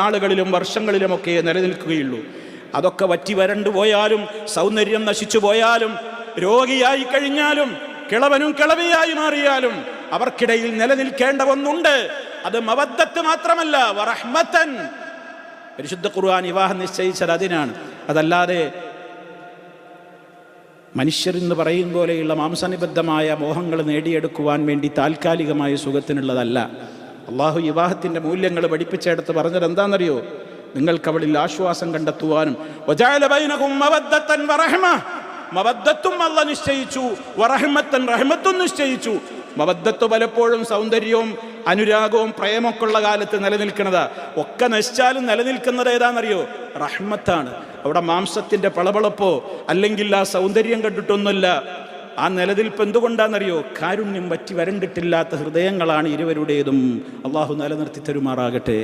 നാളുകളിലും വർഷങ്ങളിലുമൊക്കെ നിലനിൽക്കുകയുള്ളൂ. അതൊക്കെ വറ്റി വരണ്ടു പോയാലും, സൗന്ദര്യം നശിച്ചു പോയാലും, രോഗിയായി കഴിഞ്ഞാലും, കിളവനും കിളവിയായി മാറിയാലും അവർക്കിടയിൽ നിലനിൽക്കേണ്ട ഒന്നുണ്ട്. അത് മവദ്ദത്ത് മാത്രമല്ല, വറഹ്മത്തൻ. പരിശുദ്ധ ഖുർആൻ വിവാഹം നിശ്ചയിച്ചത് അതിനാണ്. അതല്ലാതെ മനുഷ്യരെന്ന് പറയും പോലെയുള്ള മാംസനിബദ്ധമായ മോഹങ്ങൾ നേടിയെടുക്കുവാൻ വേണ്ടി താൽക്കാലികമായ സുഖത്തിനുള്ളതല്ല. അള്ളാഹു വിവാഹത്തിൻ്റെ മൂല്യങ്ങൾ പഠിപ്പിച്ചെടുത്ത് പറഞ്ഞത് എന്താണെന്നറിയോ? നിങ്ങൾക്കവളിൽ ആശ്വാസം കണ്ടെത്തുവാനും മവദ്ദത്തും അല്ലാഹു നിശ്ചയിച്ചു, വറഹ്മത്തൻ റഹ്മത്തും നിശ്ചയിച്ചു. മവദ്ദത്ത് പലപ്പോഴും സൗന്ദര്യവും അനുരാഗവും പ്രേമൊക്കെ ഉള്ള കാലത്ത് നിലനിൽക്കുന്നതാ. ഒക്കെ നശിച്ചാലും നിലനിൽക്കുന്നത് ഏതാണെന്നറിയോ? റഹ്മത്താണ്. അവിടെ മാംസത്തിൻ്റെ പളപളപ്പോ അല്ലെങ്കിൽ ആ സൗന്ദര്യം കണ്ടിട്ടൊന്നുമല്ല. ആ നിലനിൽപ്പ് എന്തുകൊണ്ടാണെന്നറിയോ? കാരുണ്യം വറ്റി വരണ്ടിട്ടില്ലാത്ത ഹൃദയങ്ങളാണ് ഇരുവരുടേതും. അള്ളാഹു നിലനിർത്തി തരുമാറാകട്ടെ.